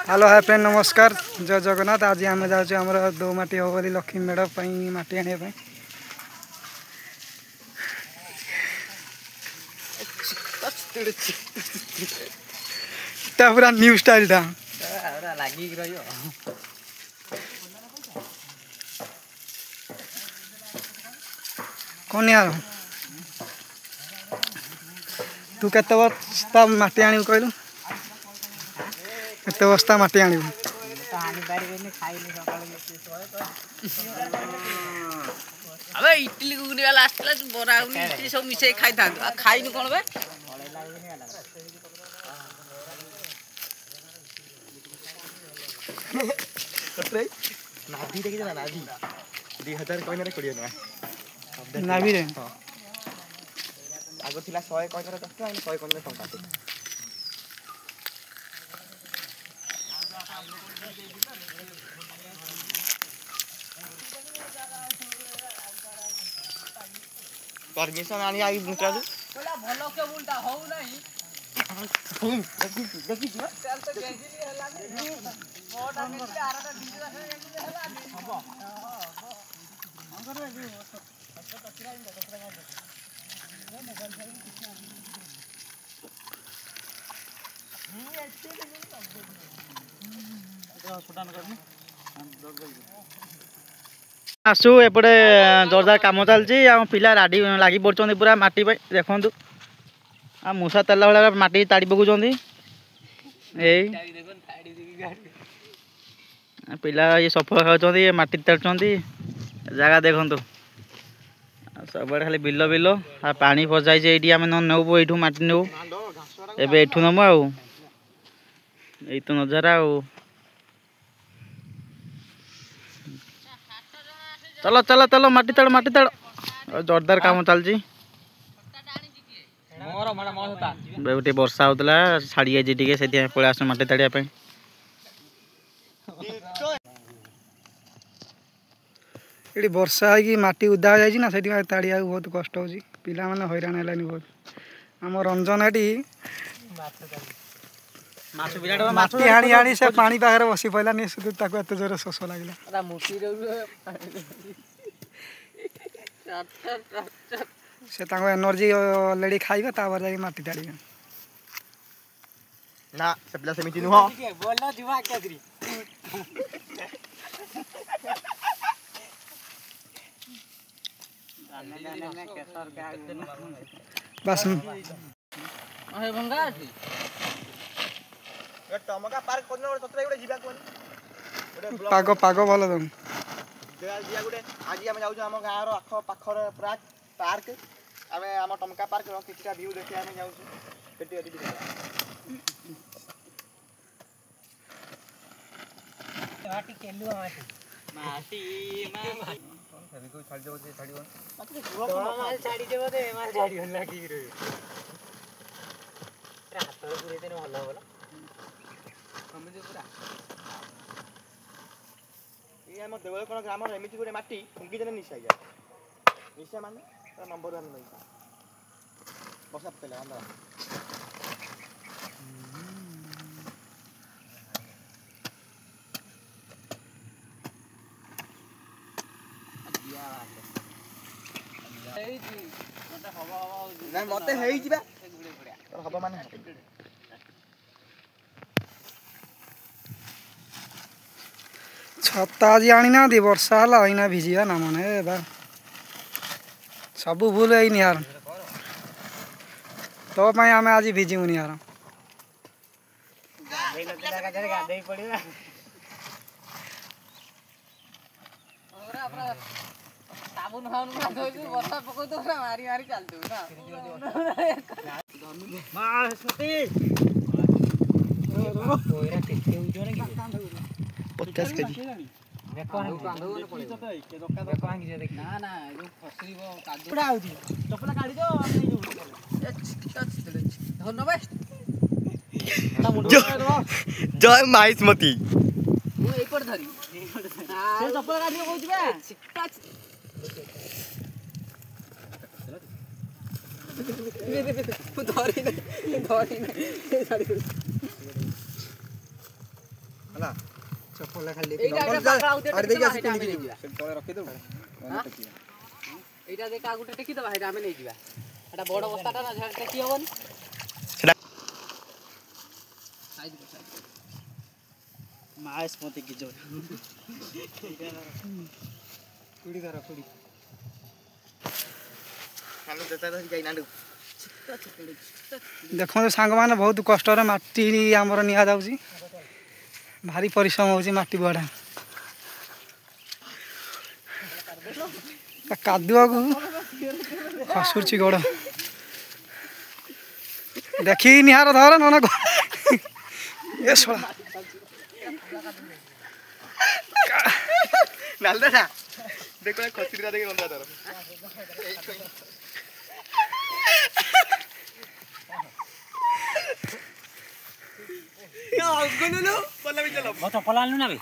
Hello hi friend नमस्कार जय जगन्नाथ। आज आम जाऊँ आमर दो माटी हम बोली लक्ष्मी मेढ़ माटी आने पूरा न्यू स्टाइल था कौन यार तू केते बस्ता माटी आनी कहलु केते बस्ता माटी आनी अबे इडली गुगनी वाला आसला बरा इडली सब मिसे खाई था खाइनु कोन बे नाभी देखि ना नाभी 2000 कोइन रे 20 ना नाभी रे आगो थिला 100 कोइन रे 10 आणि 100 कोइन रे टंका परमिशन आनी आई मुटा बोला भलो के उल्टा हो नहीं देखि जी चल तो गेजिली हला नहीं मोटा निकले आराटा डिजला से गेजिली हला नहीं हबो अंगर रे अच्छा कचरा इन कचरा मार दे मोबाइल से आसु एपटे जोरदार कम चलती पिला राडी लगी पड़े पूरा माटी देखु आ मूसा तेल भाया माटी ताड़ी पकाउं पिला ये सफल खाऊँ ये माटी ताड़ुंट जगह देखु सब खाली बिल बिल आ पानी फसाई ये आम नौ यू माटी नौ एबे नमु आई तो नजारा चलो चलो चलो माटी ताड़ जोरदार काम चलती गोटे वर्षा होता छाड़ी जाइए से पलि आस माटी ताड़िया ये वर्षा है माटी उदा हो जाए से ताड़िया बहुत कष्ट हो पिला मैंने हैरान है बहुत आम रंजन ये माटी हाणी हाणी से पानी पाखे बसी पड़ा एत जोर शोष लगे से एनर्जी अलरेडी खाइबे तापर जाई माटी ताड़ी ना से पिला सेमिति नुह बोल न जुवा क्या करी बस अहे भंगा ए टमका पार्क कोन सतरे गुडे जिबा कोन पाग पाग भल तुम जिया गुडे आज हम जाउ हम गाँव रो आख पाखर पूरा पार्क आम आम टमका पार्क रो किछटा व्यू देखि हम जाउ केटी अति माटी केलु माटी माटी फेरी को छाड़ी देबो से छाड़ीबो माल छाड़ी देबो दे माल छाड़ी हो लागी रे हाथ पुरे देने भलो भलो हम जे पूरा ये हम देवल कोन ग्राम रे एमिति गुडे माटी फुंकी देने निशा जा निशा माने नंबर 1 नहीं बसा पले अंदर ना मते हेई जिबा तोर हबो माने छता आज आनी ना वर्षा है अना भिजिया ना मन सब भूल है यार तो आम आज भिजुनि यार साबुन हाउन वर्षा पको तो मारी मारी चलतु ना मासुती 50 केजी ना ना जो फसरीबो कादुडा आउची चपला काढी दो धन्यवाद जय माइसमती मु एपट धरी से चपला काढी कहउची बा छिक्का धरी धरी এইটা দেখে আগুটা টেকি দেবা এটা আমি নেই ଯିବା এটা বড় বস্তাটা না ঝাড় টেকি হবনি মা স্মৃতি কি জোর কুড়ি ধর কুড়ি ଖାଲି ଦେତା ଧରି ଯାଇ ନାଣ୍ଡୁ ଦେଖନ୍ତୁ ସାଙ୍ଗମାନେ ବହୁତ କଷ୍ଟରେ ମାଟି ଆମର ନିଆଯାଉଛି ଭାରି ପରିଶ୍ରମ ହେଉଛି ମାଟି ବଢ଼ା କାଦୁଅକୁ ଖସୁଛି ଗୋଡ଼ ଦେଖିକି ନିହାର ଧର ନହେଲେ ଏ ଶଳା ନାଲଦା ନା ଦେଖ ଖସିରା ଦେଖି ରନ୍ଧା ତାର ଚପଲ ଆଣିଲୁ ନା ବେ